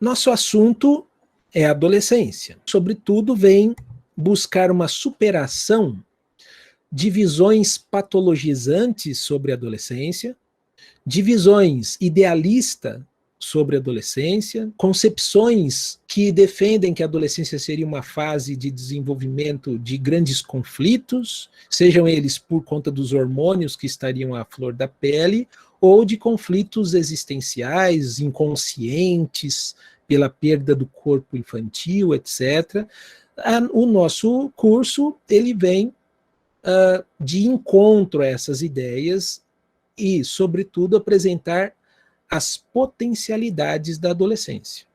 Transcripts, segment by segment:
nosso assunto é a adolescência. Sobretudo, vem buscar uma superação de visões patologizantes sobre a adolescência, de visões idealistas sobre a adolescência, concepções que defendem que a adolescência seria uma fase de desenvolvimento de grandes conflitos, sejam eles por conta dos hormônios que estariam à flor da pele, ou de conflitos existenciais, inconscientes, pela perda do corpo infantil, etc. O nosso curso, ele vem de encontro a essas ideias e, sobretudo, apresentar as potencialidades da adolescência.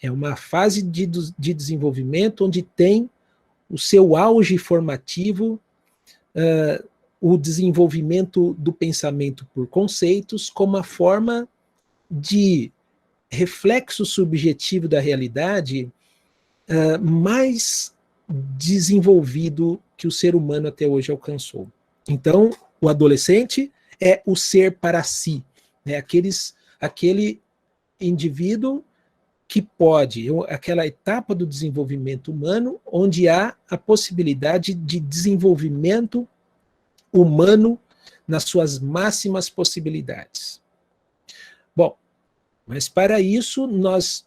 É uma fase de desenvolvimento onde tem o seu auge formativo, o desenvolvimento do pensamento por conceitos como uma forma de reflexo subjetivo da realidade mais desenvolvido que o ser humano até hoje alcançou. Então, o adolescente é o ser para si, né? Aquele indivíduo que pode, aquela etapa do desenvolvimento humano onde há a possibilidade de desenvolvimento humano nas suas máximas possibilidades. Bom, mas para isso nós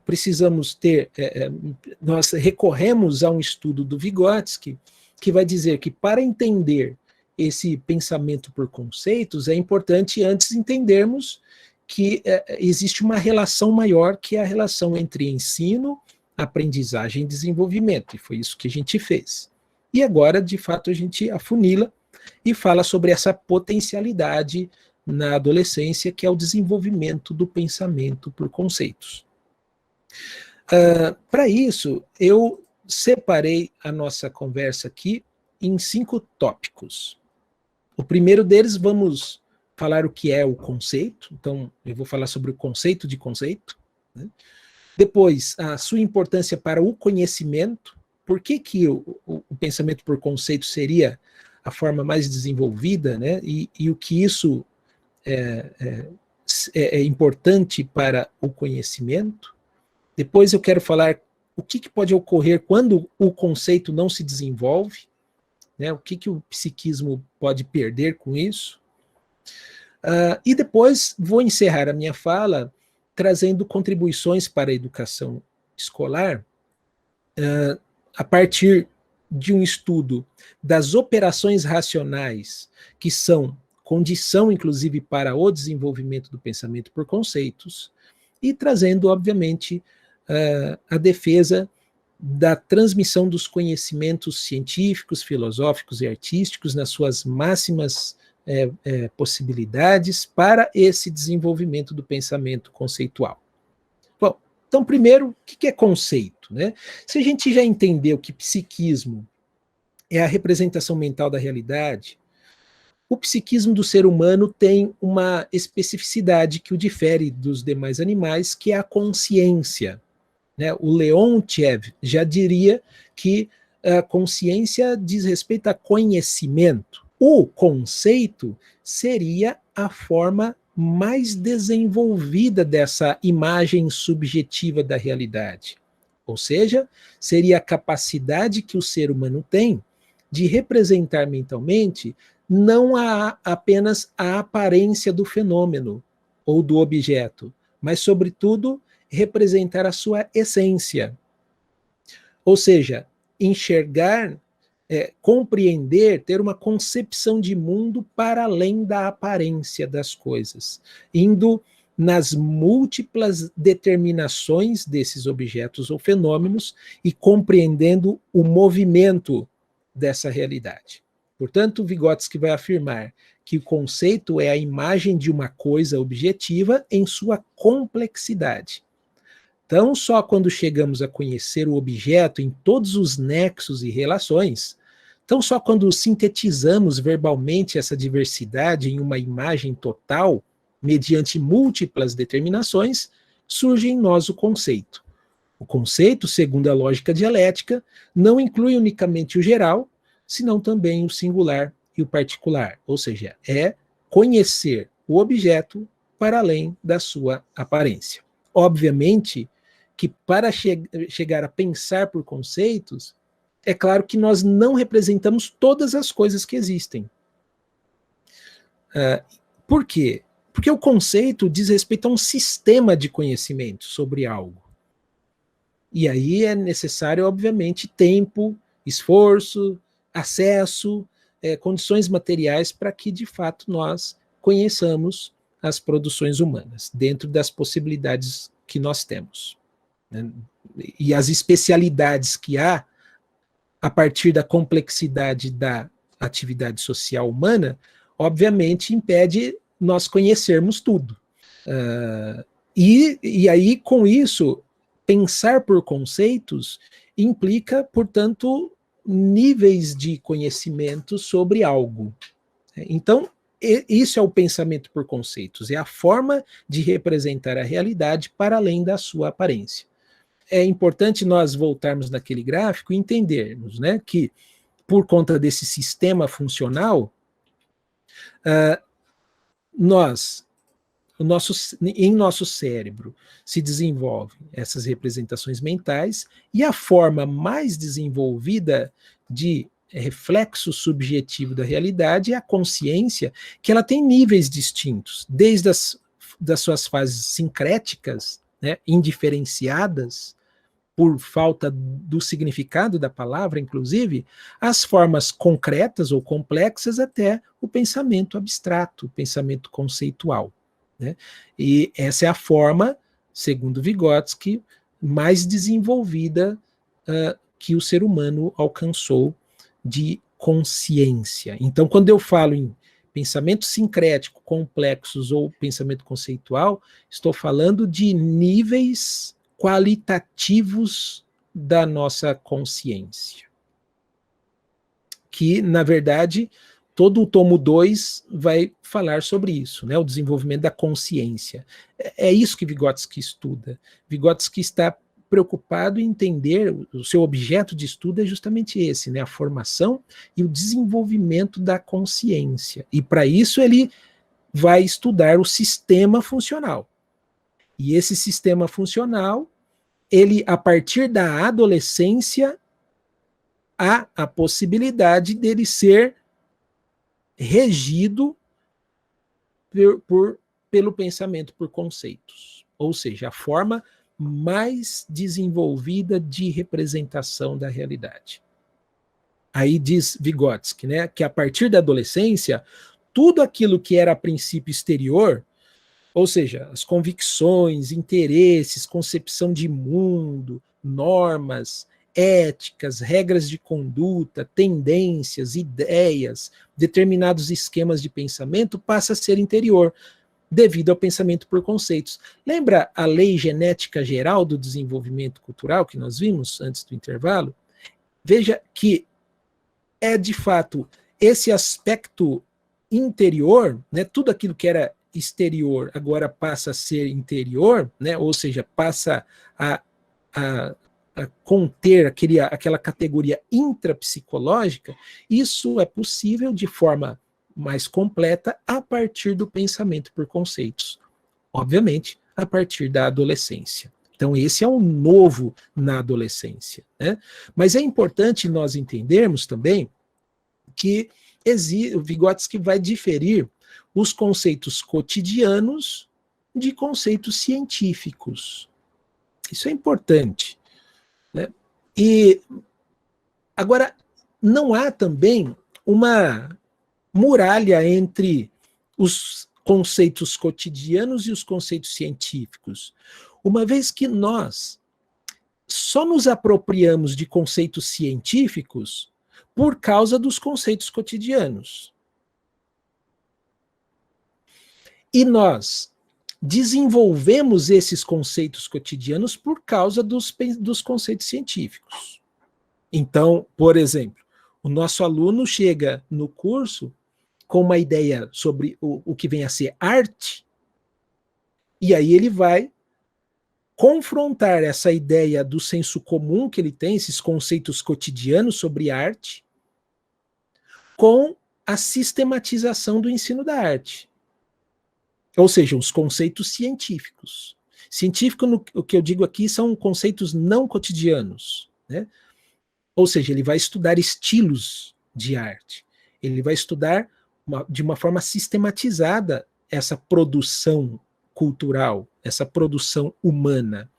precisamos nós recorremos a um estudo do Vygotsky, que vai dizer que para entender esse pensamento por conceitos, é importante antes entendermos que existe uma relação maior, que é a relação entre ensino, aprendizagem e desenvolvimento, e foi isso que a gente fez. E agora, de fato, a gente afunila e fala sobre essa potencialidade na adolescência, que é o desenvolvimento do pensamento por conceitos. Para isso, eu separei a nossa conversa aqui em 5 tópicos. O primeiro deles, vamos falar o que é o conceito, então eu vou falar sobre o conceito de conceito, né? Depois, a sua importância para o conhecimento, por que o pensamento por conceito seria a forma mais desenvolvida, né? E o que isso é importante para o conhecimento. Depois eu quero falar o que pode ocorrer quando o conceito não se desenvolve, né? O que o psiquismo pode perder com isso. E depois vou encerrar a minha fala trazendo contribuições para a educação escolar a partir de um estudo das operações racionais, que são condição, inclusive, para o desenvolvimento do pensamento por conceitos, e trazendo, obviamente, a defesa da transmissão dos conhecimentos científicos, filosóficos e artísticos nas suas máximas possibilidades para esse desenvolvimento do pensamento conceitual. Bom, então, primeiro, o que é conceito, né? Se a gente já entendeu que psiquismo é a representação mental da realidade, o psiquismo do ser humano tem uma especificidade que o difere dos demais animais, que é a consciência, né? O Leontiev já diria que a consciência diz respeito a conhecimento. O conceito seria a forma mais desenvolvida dessa imagem subjetiva da realidade. Ou seja, seria a capacidade que o ser humano tem de representar mentalmente não apenas a aparência do fenômeno ou do objeto, mas, sobretudo, representar a sua essência. Ou seja, enxergar, compreender, ter uma concepção de mundo para além da aparência das coisas, indo nas múltiplas determinações desses objetos ou fenômenos e compreendendo o movimento dessa realidade. Portanto, Vygotsky vai afirmar que o conceito é a imagem de uma coisa objetiva em sua complexidade. Então, só quando chegamos a conhecer o objeto em todos os nexos e relações, então só quando sintetizamos verbalmente essa diversidade em uma imagem total, mediante múltiplas determinações, surge em nós o conceito. O conceito, segundo a lógica dialética, não inclui unicamente o geral, senão também o singular e o particular, ou seja, é conhecer o objeto para além da sua aparência. obviamente, que para chegar a pensar por conceitos, é claro que nós não representamos todas as coisas que existem. Por quê? Porque o conceito diz respeito a um sistema de conhecimento sobre algo. E aí é necessário, obviamente, tempo, esforço, acesso, condições materiais para que, de fato, nós conheçamos as produções humanas, dentro das possibilidades que nós temos. Né? E as especialidades que há, a partir da complexidade da atividade social humana, obviamente impede nós conhecermos tudo. E aí, com isso, pensar por conceitos implica, portanto, níveis de conhecimento sobre algo. Então, isso é o pensamento por conceitos, é a forma de representar a realidade para além da sua aparência. É importante nós voltarmos naquele gráfico e entendermos, né, que, por conta desse sistema funcional, em nosso cérebro se desenvolvem essas representações mentais, e a forma mais desenvolvida de reflexo subjetivo da realidade é a consciência, que ela tem níveis distintos, desde das suas fases sincréticas, né, indiferenciadas, por falta do significado da palavra, inclusive, as formas concretas ou complexas até o pensamento abstrato, o pensamento conceitual. Né? E essa é a forma, segundo Vygotsky, mais desenvolvida que o ser humano alcançou de consciência. Então, quando eu falo em pensamento sincrético, complexos ou pensamento conceitual, estou falando de níveis qualitativos da nossa consciência. Que, na verdade, todo o tomo 2 vai falar sobre isso, né? O desenvolvimento da consciência. É isso que Vygotsky estuda. Vygotsky está preocupado em entender, o seu objeto de estudo é justamente esse, né? A formação e o desenvolvimento da consciência. E para isso ele vai estudar o sistema funcional. E esse sistema funcional, ele, a partir da adolescência, há a possibilidade dele ser regido pelo pensamento por conceitos. Ou seja, a forma mais desenvolvida de representação da realidade. Aí diz Vygotsky, né, que a partir da adolescência, tudo aquilo que era a princípio exterior, ou seja, as convicções, interesses, concepção de mundo, normas, éticas, regras de conduta, tendências, ideias, determinados esquemas de pensamento, passa a ser interior, devido ao pensamento por conceitos. Lembra a lei genética geral do desenvolvimento cultural que nós vimos antes do intervalo? Veja que é, de fato, esse aspecto interior, né, tudo aquilo que era exterior agora passa a ser interior, né, ou seja, passa a conter aquela categoria intrapsicológica. Isso é possível de forma mais completa a partir do pensamento por conceitos. Obviamente, a partir da adolescência. Então, esse é o novo na adolescência. Né? Mas é importante nós entendermos também que o Vygotsky vai diferir os conceitos cotidianos de conceitos científicos. Isso é importante. Né? E agora, não há também uma muralha entre os conceitos cotidianos e os conceitos científicos, uma vez que nós só nos apropriamos de conceitos científicos por causa dos conceitos cotidianos. E nós desenvolvemos esses conceitos cotidianos por causa dos conceitos científicos. Então, por exemplo, o nosso aluno chega no curso com uma ideia sobre o que vem a ser arte, e aí ele vai confrontar essa ideia do senso comum que ele tem, esses conceitos cotidianos sobre arte, com a sistematização do ensino da arte. Ou seja, os conceitos científicos. Científico, o que eu digo aqui, são conceitos não cotidianos, né? Ou seja, ele vai estudar estilos de arte, ele vai estudar de uma forma sistematizada essa produção cultural, essa produção humana.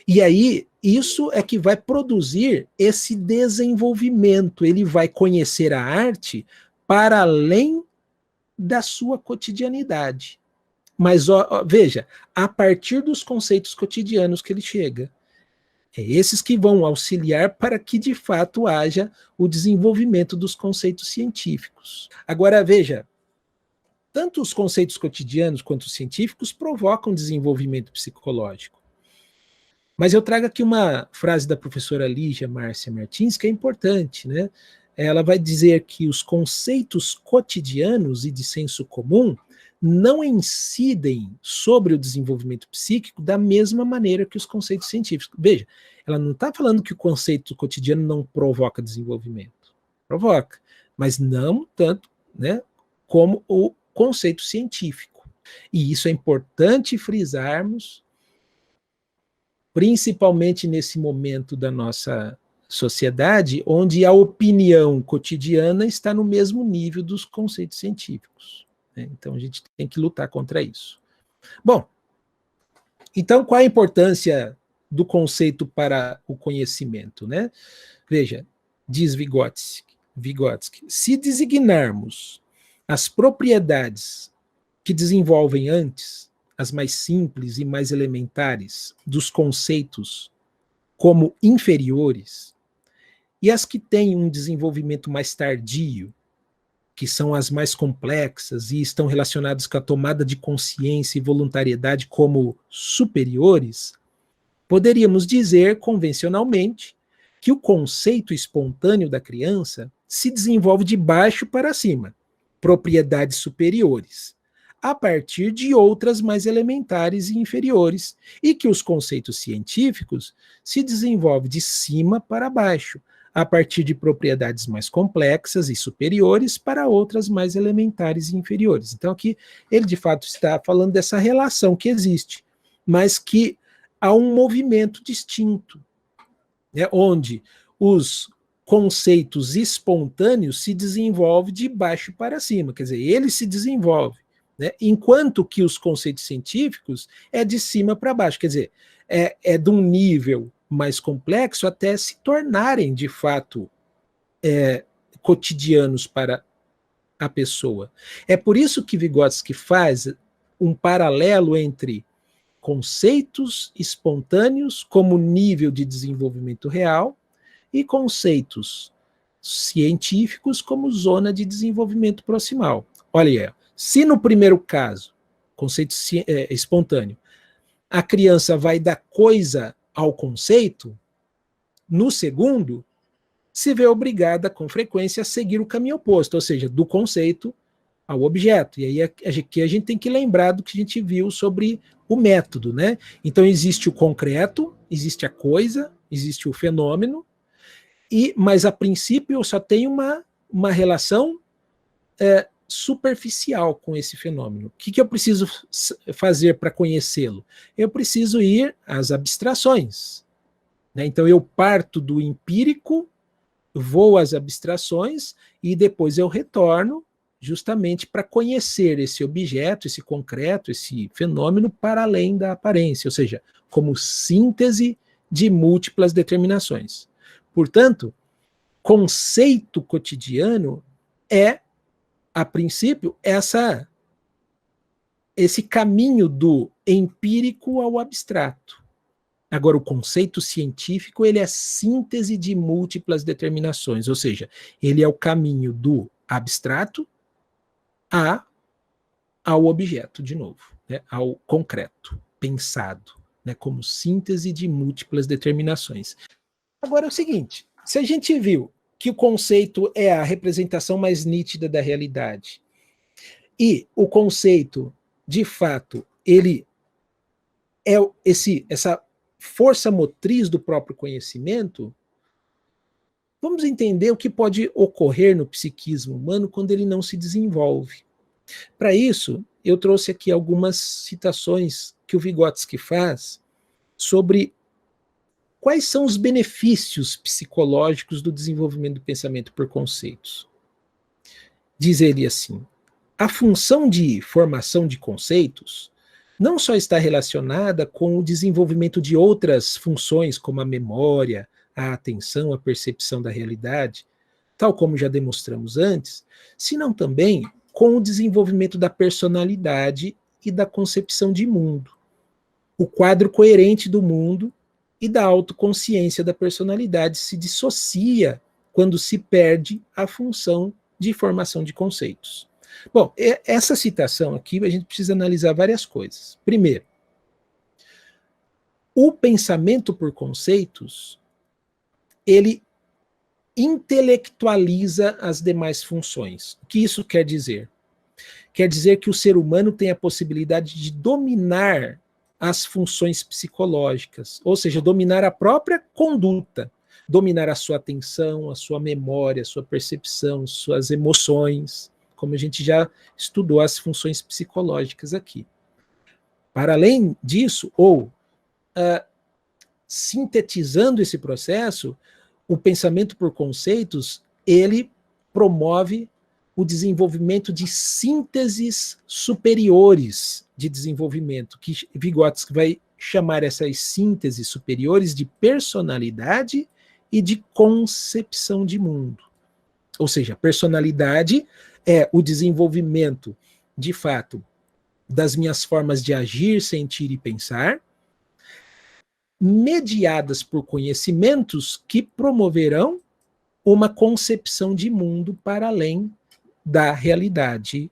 E aí, isso é que vai produzir esse desenvolvimento, ele vai conhecer a arte para além da sua cotidianidade. Mas veja, a partir dos conceitos cotidianos que ele chega. É esses que vão auxiliar para que, de fato, haja o desenvolvimento dos conceitos científicos. Agora, veja, tanto os conceitos cotidianos quanto os científicos provocam desenvolvimento psicológico. Mas eu trago aqui uma frase da professora Lígia Márcia Martins, que é importante, né? Ela vai dizer que os conceitos cotidianos e de senso comum não incidem sobre o desenvolvimento psíquico da mesma maneira que os conceitos científicos. Veja, ela não está falando que o conceito cotidiano não provoca desenvolvimento. Provoca, mas não tanto, né, como o conceito científico. E isso é importante frisarmos, principalmente nesse momento da nossa sociedade, onde a opinião cotidiana está no mesmo nível dos conceitos científicos. Então a gente tem que lutar contra isso. Bom, então qual a importância do conceito para o conhecimento, né? Veja, diz Vygotsky, se designarmos as propriedades que desenvolvem antes, as mais simples e mais elementares dos conceitos, como inferiores, e as que têm um desenvolvimento mais tardio, que são as mais complexas e estão relacionadas com a tomada de consciência e voluntariedade como superiores, poderíamos dizer convencionalmente que o conceito espontâneo da criança se desenvolve de baixo para cima, propriedades superiores, a partir de outras mais elementares e inferiores, e que os conceitos científicos se desenvolvem de cima para baixo, a partir de propriedades mais complexas e superiores para outras mais elementares e inferiores. Então aqui ele de fato está falando dessa relação que existe, mas que há um movimento distinto, né, onde os conceitos espontâneos se desenvolvem de baixo para cima, quer dizer, ele se desenvolve, né, enquanto que os conceitos científicos é de cima para baixo, quer dizer, é de um nível mais complexo até se tornarem, de fato, cotidianos para a pessoa. É por isso que Vygotsky faz um paralelo entre conceitos espontâneos como nível de desenvolvimento real e conceitos científicos como zona de desenvolvimento proximal. Olha aí, se no primeiro caso, conceito espontâneo, a criança vai da coisa ao conceito, no segundo, se vê obrigada com frequência a seguir o caminho oposto, ou seja, do conceito ao objeto. E aí aqui a gente tem que lembrar do que a gente viu sobre o método, né? Então existe o concreto, existe a coisa, existe o fenômeno, mas a princípio eu só tenho uma relação superficial com esse fenômeno. O que eu preciso fazer para conhecê-lo? Eu preciso ir às abstrações, né? Então eu parto do empírico, vou às abstrações e depois eu retorno justamente para conhecer esse objeto, esse concreto, esse fenômeno para além da aparência, ou seja, como síntese de múltiplas determinações. Portanto, conceito cotidiano é, a princípio, esse caminho do empírico ao abstrato. Agora, o conceito científico, ele é síntese de múltiplas determinações, ou seja, ele é o caminho do abstrato ao objeto, de novo, né, ao concreto, pensado, né, como síntese de múltiplas determinações. Agora é o seguinte, se a gente viu que o conceito é a representação mais nítida da realidade, e o conceito, de fato, ele é essa força motriz do próprio conhecimento, vamos entender o que pode ocorrer no psiquismo humano quando ele não se desenvolve. Para isso, eu trouxe aqui algumas citações que o Vygotsky faz sobre quais são os benefícios psicológicos do desenvolvimento do pensamento por conceitos. Diz ele assim: a função de formação de conceitos não só está relacionada com o desenvolvimento de outras funções, como a memória, a atenção, a percepção da realidade, tal como já demonstramos antes, senão também com o desenvolvimento da personalidade e da concepção de mundo, o quadro coerente do mundo e da autoconsciência da personalidade se dissocia quando se perde a função de formação de conceitos. Bom, essa citação aqui a gente precisa analisar várias coisas. Primeiro, o pensamento por conceitos, ele intelectualiza as demais funções. O que isso quer dizer? Quer dizer que o ser humano tem a possibilidade de dominar as funções psicológicas, ou seja, dominar a própria conduta, dominar a sua atenção, a sua memória, a sua percepção, suas emoções, como a gente já estudou as funções psicológicas aqui. Para além disso, ou sintetizando esse processo, o pensamento por conceitos, ele promove o desenvolvimento de sínteses superiores de desenvolvimento, que Vygotsky vai chamar essas sínteses superiores de personalidade e de concepção de mundo. Ou seja, personalidade é o desenvolvimento, de fato, das minhas formas de agir, sentir e pensar, mediadas por conhecimentos que promoverão uma concepção de mundo para além da realidade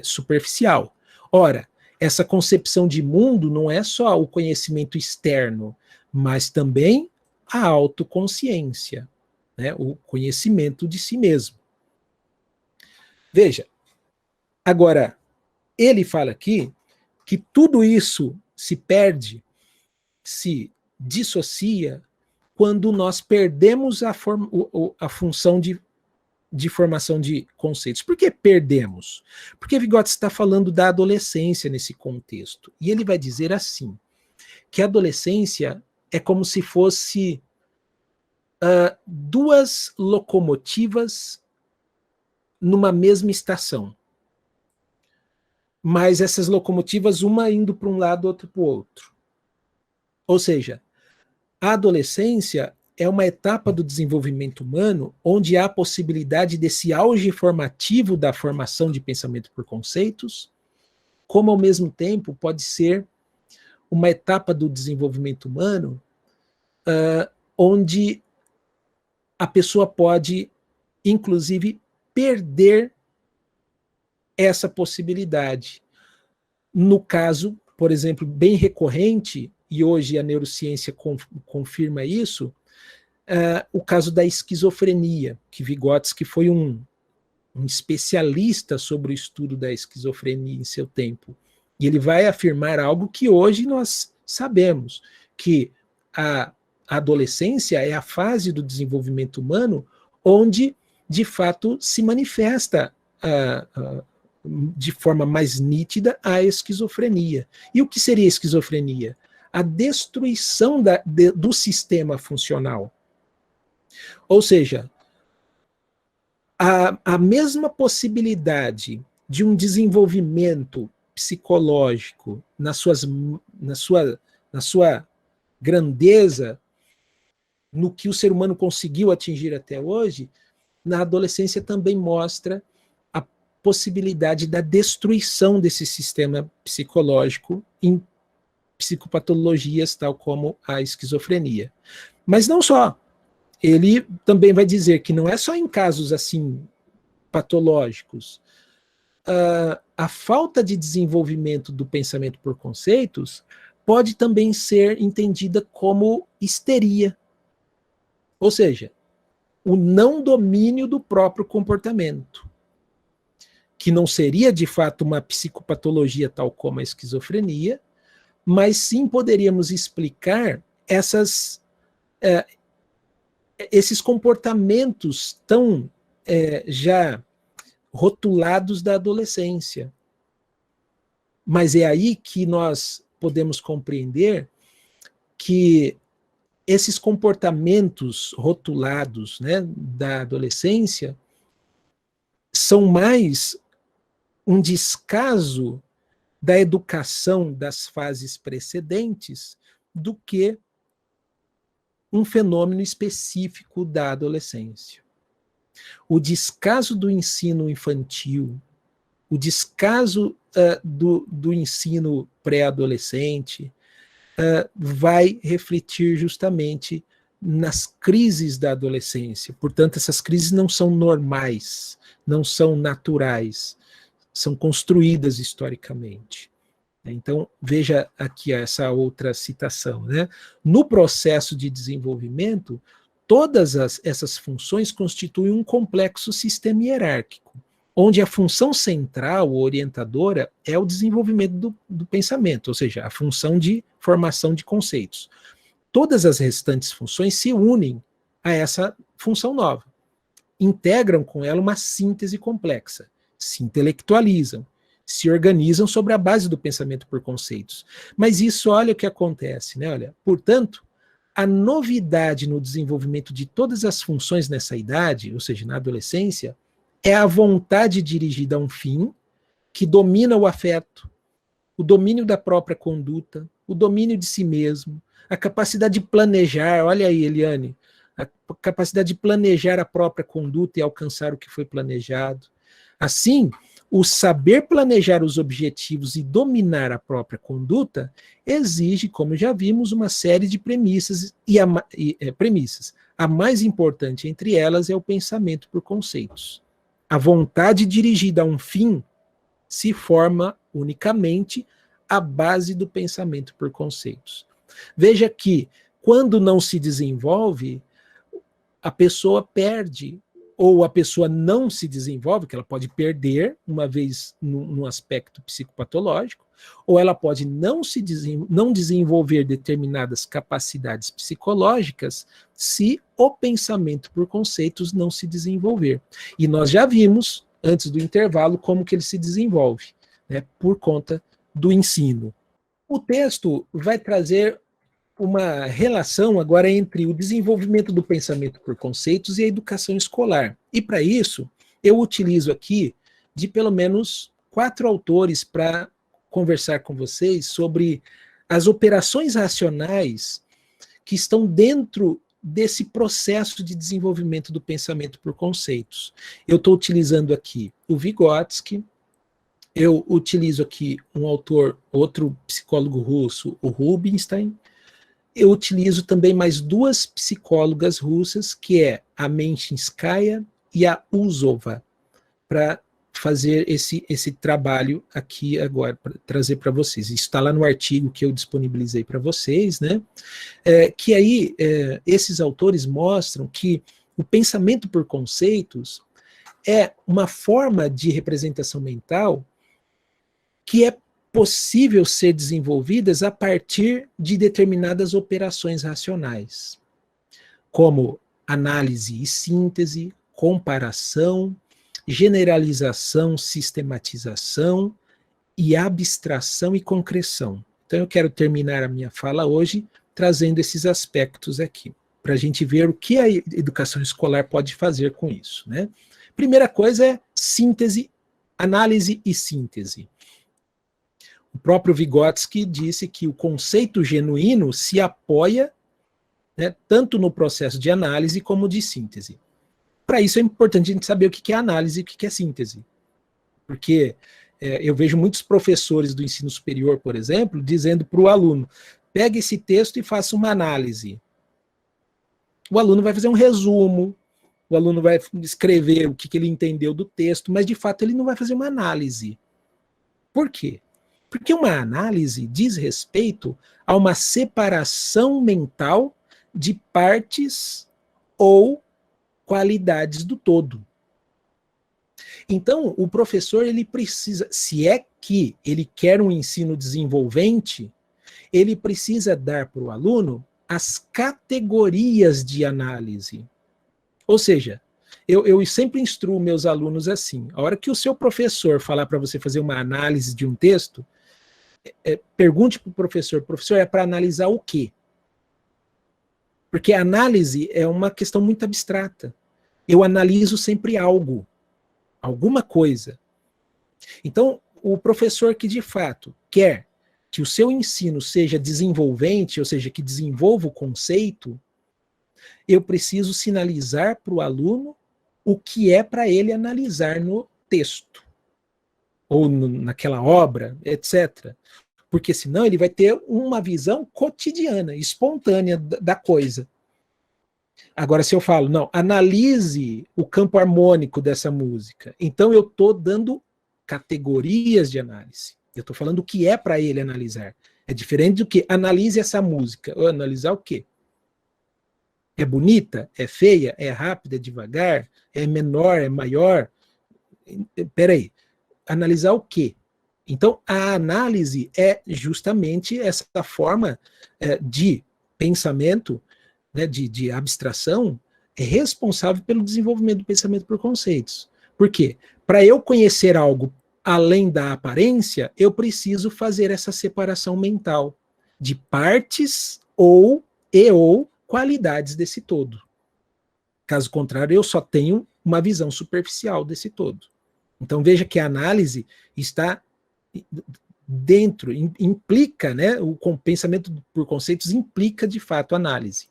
superficial. Ora, essa concepção de mundo não é só o conhecimento externo, mas também a autoconsciência, né? O conhecimento de si mesmo. Veja, agora, ele fala aqui que tudo isso se perde, se dissocia, quando nós perdemos a função de formação de conceitos. Por que perdemos? Porque Vygotsky está falando da adolescência nesse contexto. E ele vai dizer assim, que a adolescência é como se fosse duas locomotivas numa mesma estação. Mas essas locomotivas, uma indo para um lado, outra para o outro. Ou seja, a adolescência é uma etapa do desenvolvimento humano onde há a possibilidade desse auge formativo da formação de pensamento por conceitos, como ao mesmo tempo pode ser uma etapa do desenvolvimento humano onde a pessoa pode, inclusive, perder essa possibilidade. No caso, por exemplo, bem recorrente, e hoje a neurociência confirma isso, o caso da esquizofrenia, que Vygotsky foi um especialista sobre o estudo da esquizofrenia em seu tempo. E ele vai afirmar algo que hoje nós sabemos, que a adolescência é a fase do desenvolvimento humano onde, de fato, se manifesta de forma mais nítida a esquizofrenia. E o que seria a esquizofrenia? A destruição do sistema funcional. Ou seja, a mesma possibilidade de um desenvolvimento psicológico na sua grandeza, no que o ser humano conseguiu atingir até hoje, na adolescência também mostra a possibilidade da destruição desse sistema psicológico em psicopatologias tal como a esquizofrenia. Mas não só. Ele também vai dizer que não é só em casos assim patológicos. A falta de desenvolvimento do pensamento por conceitos pode também ser entendida como histeria. Ou seja, o não domínio do próprio comportamento, que não seria de fato uma psicopatologia tal como a esquizofrenia, mas sim poderíamos explicar esses comportamentos tão já rotulados da adolescência. Mas é aí que nós podemos compreender que esses comportamentos rotulados, né, da adolescência são mais um descaso da educação das fases precedentes do que um fenômeno específico da adolescência. O descaso do ensino infantil, o descaso do ensino pré-adolescente, vai refletir justamente nas crises da adolescência. Portanto, essas crises não são normais, não são naturais, são construídas historicamente. Então, veja aqui essa outra citação, né? No processo de desenvolvimento, todas essas funções constituem um complexo sistema hierárquico, onde a função central, orientadora, é o desenvolvimento do pensamento, ou seja, a função de formação de conceitos. Todas as restantes funções se unem a essa função nova, integram com ela uma síntese complexa, se intelectualizam, se organizam sobre a base do pensamento por conceitos. Mas isso, olha o que acontece, né? Olha, portanto, a novidade no desenvolvimento de todas as funções nessa idade, ou seja, na adolescência, é a vontade dirigida a um fim que domina o afeto, o domínio da própria conduta, o domínio de si mesmo, a capacidade de planejar, olha aí, Eliane, a capacidade de planejar a própria conduta e alcançar o que foi planejado. Assim, o saber planejar os objetivos e dominar a própria conduta exige, como já vimos, uma série de premissas premissas. A mais importante entre elas é o pensamento por conceitos. A vontade dirigida a um fim se forma unicamente à base do pensamento por conceitos. Veja que, quando não se desenvolve, a pessoa perde, ou a pessoa não se desenvolve, que ela pode perder, uma vez no aspecto psicopatológico, ou ela pode não desenvolver determinadas capacidades psicológicas se o pensamento por conceitos não se desenvolver. E nós já vimos, antes do intervalo, como que ele se desenvolve, né, por conta do ensino. O texto vai trazer uma relação agora entre o desenvolvimento do pensamento por conceitos e a educação escolar. E para isso, eu utilizo aqui de pelo menos 4 autores para conversar com vocês sobre as operações racionais que estão dentro desse processo de desenvolvimento do pensamento por conceitos. Eu estou utilizando aqui o Vygotsky, eu utilizo aqui um autor, outro psicólogo russo, o Rubinstein. Eu utilizo também mais 2 psicólogas russas, que é a Menchinskaya e a Uzova, para fazer esse trabalho aqui agora, para trazer para vocês. Isso está lá no artigo que eu disponibilizei para vocês, né? Que aí esses autores mostram que o pensamento por conceitos é uma forma de representação mental que é possível ser desenvolvidas a partir de determinadas operações racionais, como análise e síntese, comparação, generalização, sistematização e abstração e concreção. Então eu quero terminar a minha fala hoje trazendo esses aspectos aqui, para a gente ver o que a educação escolar pode fazer com isso, né? Primeira coisa é síntese, análise e síntese. O próprio Vygotsky disse que o conceito genuíno se apoia, né, tanto no processo de análise como de síntese. Para isso é importante a gente saber o que é análise e o que é síntese. Porque eu vejo muitos professores do ensino superior, por exemplo, dizendo para o aluno, pegue esse texto e faça uma análise. O aluno vai fazer um resumo, o aluno vai escrever o que ele entendeu do texto, mas de fato ele não vai fazer uma análise. Por quê? Porque uma análise diz respeito a uma separação mental de partes ou qualidades do todo. Então, o professor, ele precisa, se é que ele quer um ensino desenvolvente, ele precisa dar para o aluno as categorias de análise. Ou seja, eu sempre instruo meus alunos assim, a hora que o seu professor falar para você fazer uma análise de um texto, pergunte para o professor, é para analisar o quê? Porque a análise é uma questão muito abstrata. Eu analiso sempre algo, alguma coisa. Então, o professor que de fato quer que o seu ensino seja desenvolvente, ou seja, que desenvolva o conceito, eu preciso sinalizar para o aluno o que é para ele analisar no texto, ou naquela obra, etc. Porque senão ele vai ter uma visão cotidiana, espontânea da coisa. Agora, se eu falo, não, analise o campo harmônico dessa música, então eu estou dando categorias de análise. Eu estou falando o que é para ele analisar. É diferente do que analise essa música. Ou analisar o quê? É bonita? É feia? É rápida? É devagar? É menor? É maior? Peraí. Analisar o quê? Então, a análise é justamente essa forma de pensamento, né, de abstração, é responsável pelo desenvolvimento do pensamento por conceitos. Por quê? Para eu conhecer algo além da aparência, eu preciso fazer essa separação mental de partes ou qualidades desse todo. Caso contrário, eu só tenho uma visão superficial desse todo. Então veja que a análise está dentro, implica, né, o pensamento por conceitos implica de fato análise.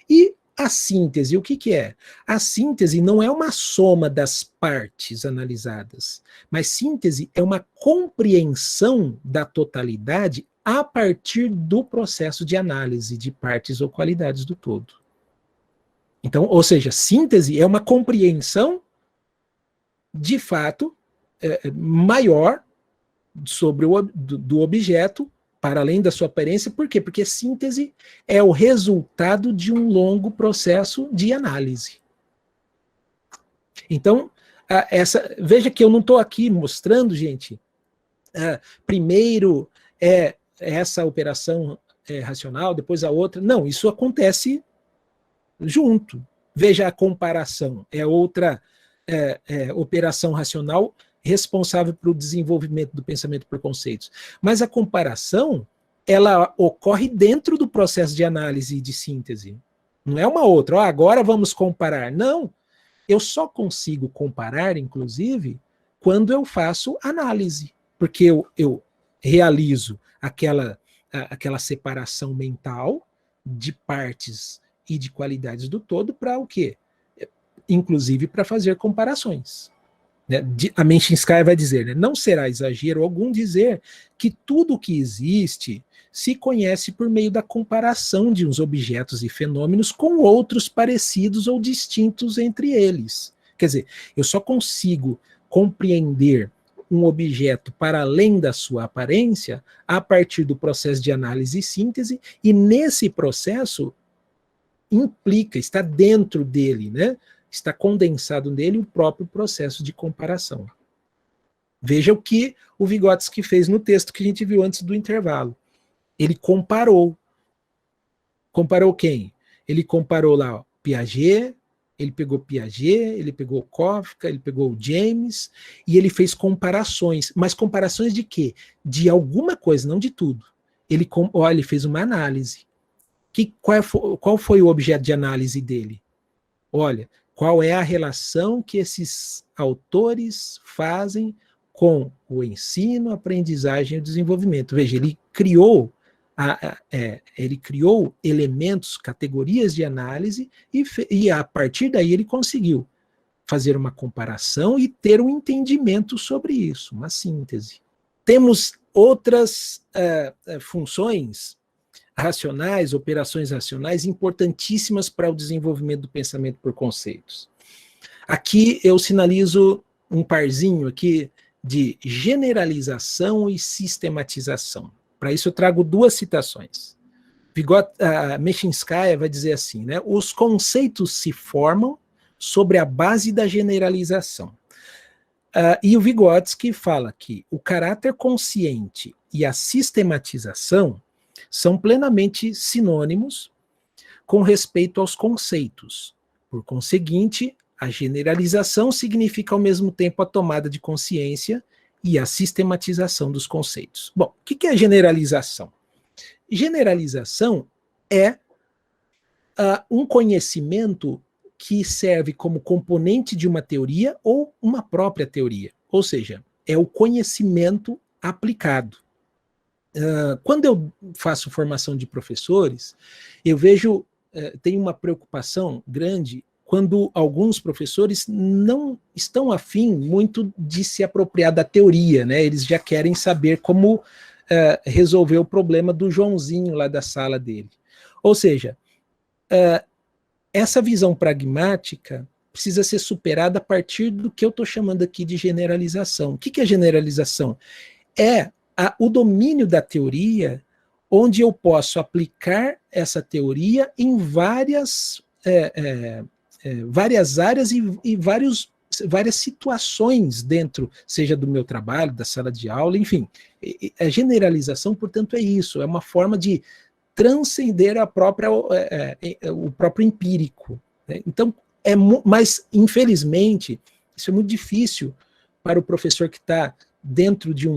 E a síntese, o que é? A síntese não é uma soma das partes analisadas, mas síntese é uma compreensão da totalidade a partir do processo de análise de partes ou qualidades do todo. Então, ou seja, síntese é uma compreensão de fato maior sobre do objeto, para além da sua aparência. Por quê? Porque síntese é o resultado de um longo processo de análise. Então, veja que eu não estou aqui mostrando, gente, primeiro essa operação racional, depois a outra. Não, isso acontece junto. Veja a comparação, é outra operação racional responsável pelo desenvolvimento do pensamento por conceitos. Mas a comparação, ela ocorre dentro do processo de análise e de síntese. Não é uma outra, agora vamos comparar. Não, eu só consigo comparar, inclusive, quando eu faço análise, porque eu realizo aquela separação mental de partes e de qualidades do todo para o quê? Inclusive para fazer comparações. A Menchinskaya vai dizer, né, não será exagero algum dizer que tudo o que existe se conhece por meio da comparação de uns objetos e fenômenos com outros parecidos ou distintos entre eles. Quer dizer, eu só consigo compreender um objeto para além da sua aparência a partir do processo de análise e síntese, e nesse processo implica, está dentro dele, né? Está condensado nele o próprio processo de comparação. Veja o que o Vygotsky fez no texto que a gente viu antes do intervalo. Ele comparou. Comparou quem? Ele comparou lá Piaget, ele pegou Piaget, ele pegou Kafka, ele pegou James, e ele fez comparações. Mas comparações de quê? De alguma coisa, não de tudo. Ele fez uma análise. Qual foi o objeto de análise dele? Olha, qual é a relação que esses autores fazem com o ensino, a aprendizagem e o desenvolvimento. Veja, ele criou elementos, categorias de análise, e a partir daí ele conseguiu fazer uma comparação e ter um entendimento sobre isso, uma síntese. Temos outras funções racionais, operações racionais importantíssimas para o desenvolvimento do pensamento por conceitos. Aqui eu sinalizo um parzinho aqui de generalização e sistematização. Para isso eu trago duas citações. Menchinskaya vai dizer assim, né? Os conceitos se formam sobre a base da generalização. E o Vygotsky fala que o caráter consciente e a sistematização são plenamente sinônimos com respeito aos conceitos. Por conseguinte, a generalização significa ao mesmo tempo a tomada de consciência e a sistematização dos conceitos. Bom, o que é generalização? Generalização é um conhecimento que serve como componente de uma teoria ou uma própria teoria. Ou seja, é o conhecimento aplicado. Quando eu faço formação de professores, eu vejo, tem uma preocupação grande quando alguns professores não estão afim muito de se apropriar da teoria, né? Eles já querem saber como resolver o problema do Joãozinho lá da sala dele. Ou seja, essa visão pragmática precisa ser superada a partir do que eu estou chamando aqui de generalização. O que é generalização? É o domínio da teoria, onde eu posso aplicar essa teoria em várias áreas e várias situações dentro, seja do meu trabalho, da sala de aula, enfim. A generalização, portanto, é isso, é uma forma de transcender o próprio empírico. Né? Então, mas, infelizmente, isso é muito difícil para o professor que está dentro de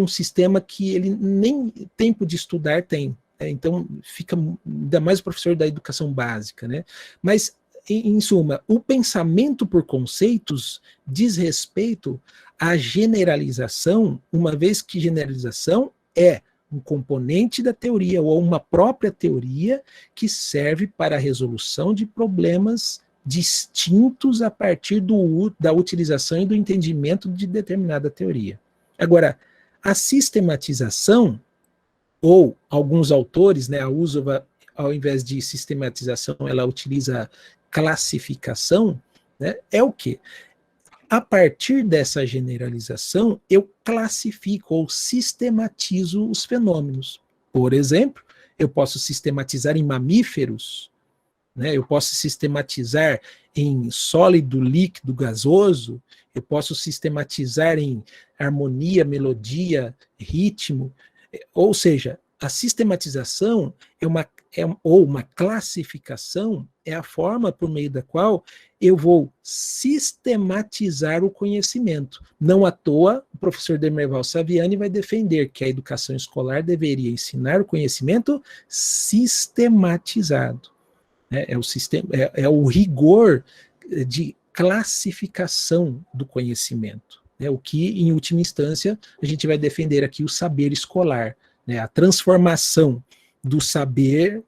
um sistema que ele nem tempo de estudar tem. Né? Então, fica ainda mais o professor da educação básica. Né? Mas, em suma, o pensamento por conceitos diz respeito à generalização, uma vez que generalização é um componente da teoria ou uma própria teoria que serve para a resolução de problemas distintos a partir da utilização e do entendimento de determinada teoria. Agora, a sistematização, ou alguns autores, né, a Usova, ao invés de sistematização, ela utiliza classificação, né, é o quê? A partir dessa generalização, eu classifico ou sistematizo os fenômenos. Por exemplo, eu posso sistematizar em mamíferos, né? Eu posso sistematizar em sólido, líquido, gasoso, eu posso sistematizar em harmonia, melodia, ritmo, ou seja, a sistematização ou uma classificação é a forma por meio da qual eu vou sistematizar o conhecimento. Não à toa, o professor Demerval Saviani vai defender que a educação escolar deveria ensinar o conhecimento sistematizado. É o rigor de classificação do conhecimento. O que, em última instância, a gente vai defender aqui o saber escolar, né? A transformação do saber,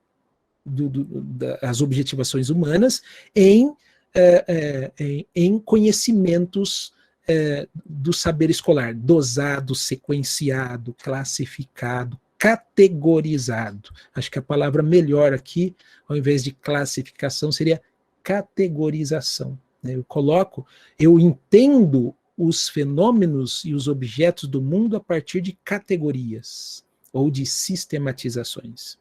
das objetivações humanas, em conhecimentos do saber escolar, dosado, sequenciado, classificado, categorizado. Acho que a palavra melhor aqui, ao invés de classificação, seria categorização. Eu entendo os fenômenos e os objetos do mundo a partir de categorias ou de sistematizações.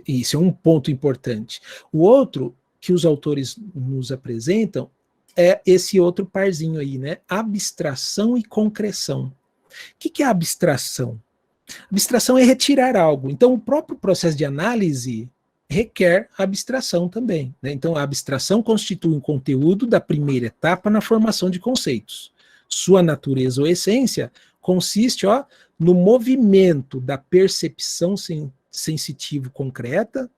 Isso é um ponto importante. O outro que os autores nos apresentam é esse outro parzinho aí, né? Abstração e concreção. O que é abstração? Abstração é retirar algo. Então, o próprio processo de análise requer abstração também. Né? Então, a abstração constitui um conteúdo da primeira etapa na formação de conceitos. Sua natureza ou essência consiste no movimento da percepção sensitivo concreta,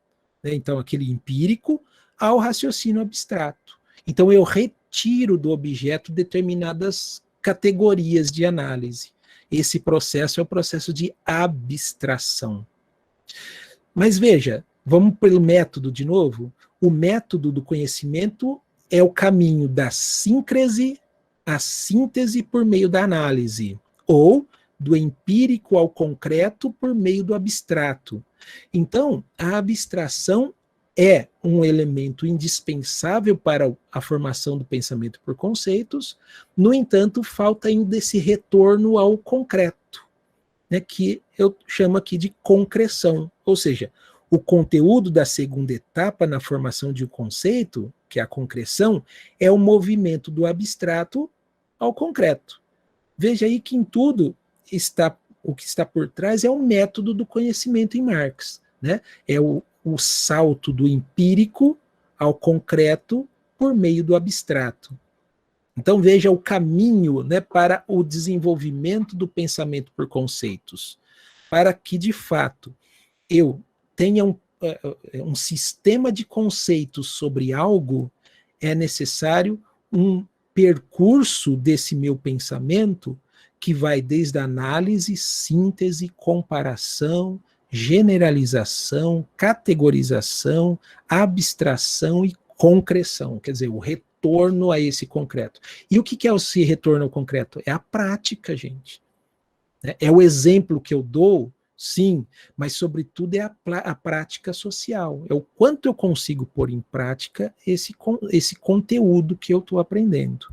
né? Então, aquele empírico, ao raciocínio abstrato. Então, eu retiro do objeto determinadas categorias de análise. Esse processo é o processo de abstração. Mas veja, vamos pelo método de novo? O método do conhecimento é o caminho da síncrese à síntese por meio da análise, ou do empírico ao concreto por meio do abstrato. Então, a abstração é um elemento indispensável para a formação do pensamento por conceitos, no entanto, falta ainda esse retorno ao concreto, né, que eu chamo aqui de concreção, ou seja, o conteúdo da segunda etapa na formação de um conceito, que é a concreção, é o movimento do abstrato ao concreto. Veja aí que em tudo o que está por trás é o método do conhecimento em Marx, né? É o salto do empírico ao concreto por meio do abstrato. Então veja o caminho, né, para o desenvolvimento do pensamento por conceitos, para que de fato eu tenha um sistema de conceitos sobre algo, é necessário um percurso desse meu pensamento que vai desde a análise, síntese, comparação, generalização, categorização, abstração e concreção, quer dizer, o retorno a esse concreto. E o que é esse retorno ao concreto? É a prática, gente. É o exemplo que eu dou, sim, mas sobretudo é a prática social. É o quanto eu consigo pôr em prática esse conteúdo que eu estou aprendendo.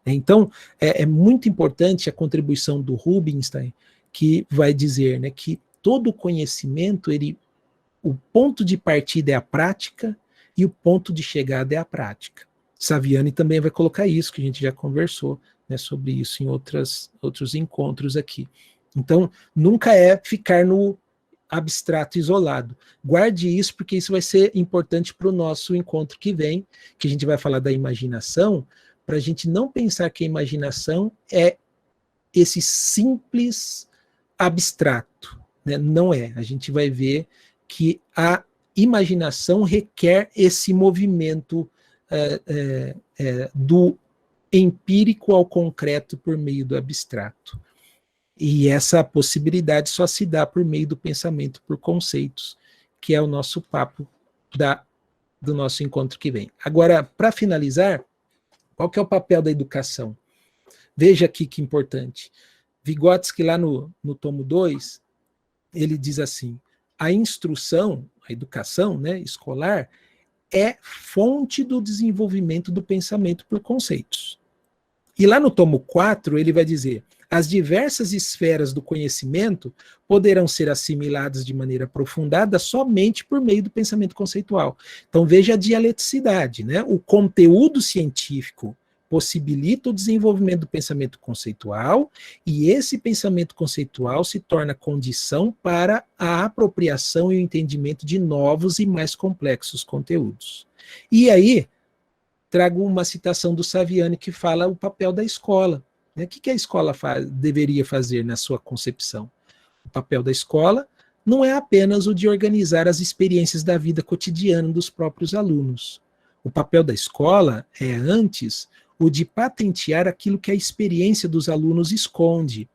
Então, é muito importante a contribuição do Rubinstein, que vai dizer, né, que todo conhecimento, o ponto de partida é a prática e o ponto de chegada é a prática. Saviani também vai colocar isso, que a gente já conversou, né, sobre isso em outros encontros aqui. Então, nunca é ficar no abstrato isolado. Guarde isso, porque isso vai ser importante para o nosso encontro que vem, que a gente vai falar da imaginação, para a gente não pensar que a imaginação é esse simples abstrato, né? Não é. A gente vai ver que a imaginação requer esse movimento do empírico ao concreto por meio do abstrato. E essa possibilidade só se dá por meio do pensamento por conceitos, que é o nosso papo do nosso encontro que vem. Agora, para finalizar, qual que é o papel da educação? Veja aqui que importante. Vygotsky, lá no tomo 2, ele diz assim, a instrução, a educação, né, escolar, é fonte do desenvolvimento do pensamento por conceitos. E lá no tomo 4, ele vai dizer, as diversas esferas do conhecimento poderão ser assimiladas de maneira aprofundada somente por meio do pensamento conceitual. Então veja a dialeticidade, né? O conteúdo científico possibilita o desenvolvimento do pensamento conceitual, e esse pensamento conceitual se torna condição para a apropriação e o entendimento de novos e mais complexos conteúdos. E aí, trago uma citação do Saviani que fala o papel da escola. O que a escola deveria fazer na sua concepção? O papel da escola não é apenas o de organizar as experiências da vida cotidiana dos próprios alunos. O papel da escola é, antes, o de patentear aquilo que a experiência dos alunos esconde.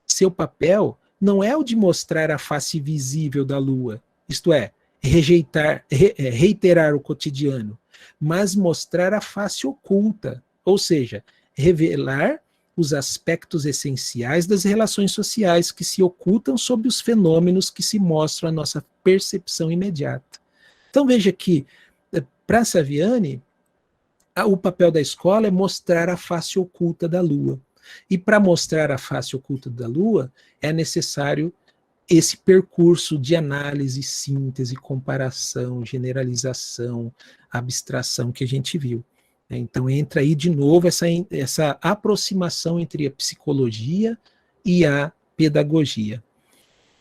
Seu papel não é o de mostrar a face visível da lua, isto é, reiterar o cotidiano, mas mostrar a face oculta, ou seja, revelar os aspectos essenciais das relações sociais que se ocultam sob os fenômenos que se mostram à nossa percepção imediata. Então veja que, para Saviani, o papel da escola é mostrar a face oculta da lua. E para mostrar a face oculta da lua, é necessário esse percurso de análise, síntese, comparação, generalização, abstração que a gente viu. Então entra aí de novo essa aproximação entre a psicologia e a pedagogia.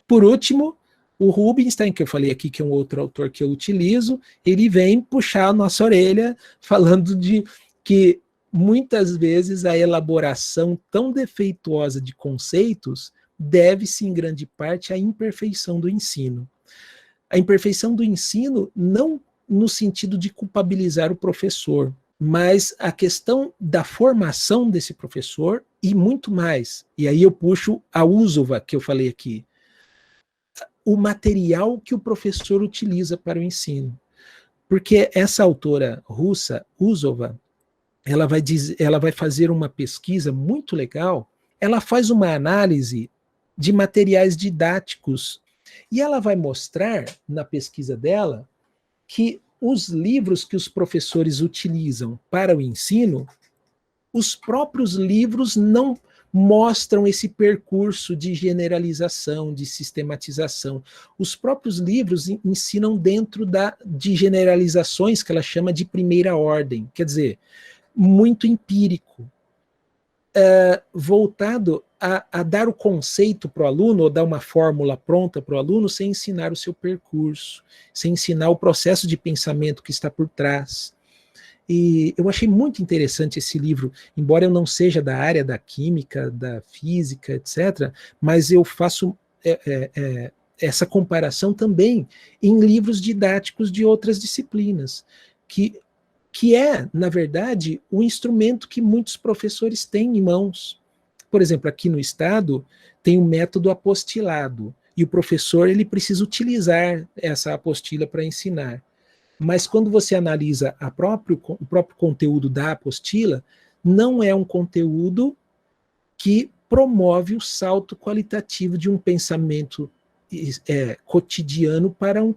Por último, o Rubinstein, que eu falei aqui que é um outro autor que eu utilizo, ele vem puxar a nossa orelha falando de que muitas vezes a elaboração tão defeituosa de conceitos deve-se em grande parte à imperfeição do ensino. A imperfeição do ensino não no sentido de culpabilizar o professor, mas a questão da formação desse professor e muito mais. E aí eu puxo a Usova, que eu falei aqui. O material que o professor utiliza para o ensino. Porque essa autora russa, Usova, ela vai fazer uma pesquisa muito legal, ela faz uma análise de materiais didáticos e ela vai mostrar, na pesquisa dela, que os livros que os professores utilizam para o ensino, os próprios livros não mostram esse percurso de generalização, de sistematização. Os próprios livros ensinam dentro de generalizações que ela chama de primeira ordem, quer dizer, muito empírico, voltado a dar o conceito para o aluno, ou dar uma fórmula pronta para o aluno, sem ensinar o seu percurso, sem ensinar o processo de pensamento que está por trás. E eu achei muito interessante esse livro, embora eu não seja da área da química, da física, etc., mas eu faço essa comparação também em livros didáticos de outras disciplinas, que é, na verdade, o instrumento que muitos professores têm em mãos. Por exemplo, aqui no Estado, tem o método apostilado, e o professor ele precisa utilizar essa apostila para ensinar. Mas quando você analisa o próprio conteúdo da apostila, não é um conteúdo que promove o salto qualitativo de um pensamento cotidiano para um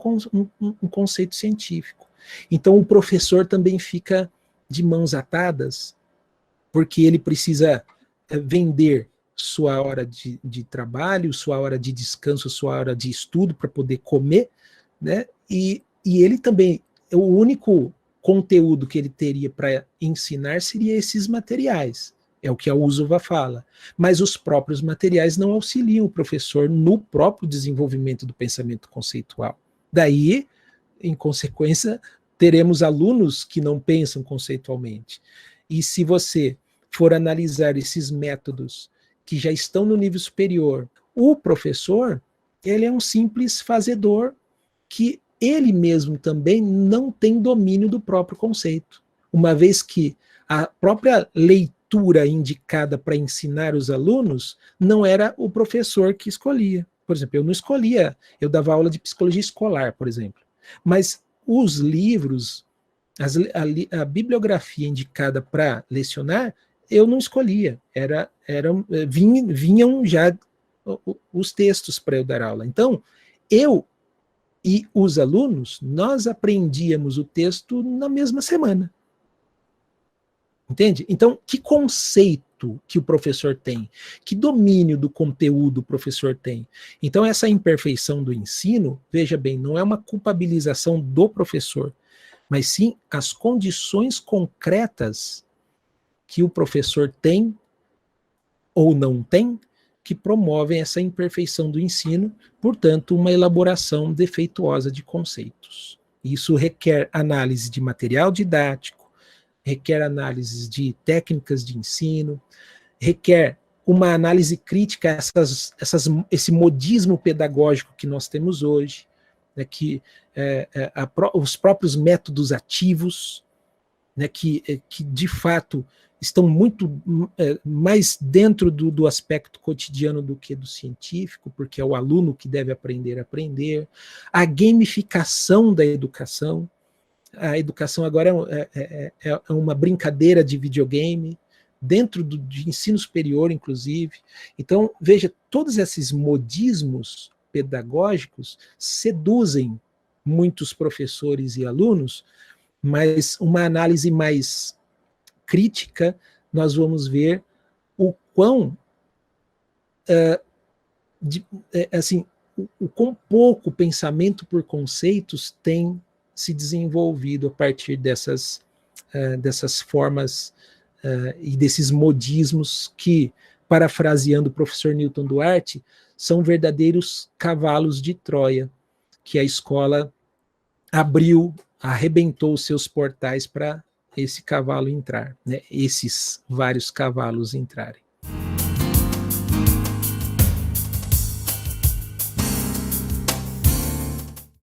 conceito científico. Então o professor também fica de mãos atadas, porque ele precisa vender sua hora de trabalho, sua hora de descanso, sua hora de estudo para poder comer, né? E ele também, o único conteúdo que ele teria para ensinar seria esses materiais. É o que a Usuva fala. Mas os próprios materiais não auxiliam o professor no próprio desenvolvimento do pensamento conceitual. Daí, em consequência, teremos alunos que não pensam conceitualmente. E se você for analisar esses métodos que já estão no nível superior, o professor, ele é um simples fazedor que ele mesmo também não tem domínio do próprio conceito, uma vez que a própria leitura indicada para ensinar os alunos não era o professor que escolhia. Por exemplo, eu não escolhia, eu dava aula de psicologia escolar, por exemplo, mas os livros, a bibliografia indicada para lecionar, eu não escolhia, vinham já os textos para eu dar aula. Então, eu e os alunos, nós aprendíamos o texto na mesma semana. Entende? Então, que conceito que o professor tem? Que domínio do conteúdo o professor tem? Então, essa imperfeição do ensino, veja bem, não é uma culpabilização do professor, mas sim as condições concretas que o professor tem ou não tem, que promovem essa imperfeição do ensino, portanto, uma elaboração defeituosa de conceitos. Isso requer análise de material didático, requer análise de técnicas de ensino, requer uma análise crítica a esse modismo pedagógico que nós temos hoje, né, que os próprios métodos ativos, né, que de fato estão muito mais dentro do aspecto cotidiano do que do científico, porque é o aluno que deve aprender a aprender. A gamificação da educação. A educação agora é uma brincadeira de videogame, dentro de ensino superior, inclusive. Então, veja, todos esses modismos pedagógicos seduzem muitos professores e alunos, mas uma análise mais crítica, nós vamos ver o quão o quão pouco pensamento por conceitos tem se desenvolvido a partir dessas formas e desses modismos que, parafraseando o professor Newton Duarte, são verdadeiros cavalos de Troia, que a escola arrebentou os seus portais para esse cavalo entrar, né? Esses vários cavalos entrarem.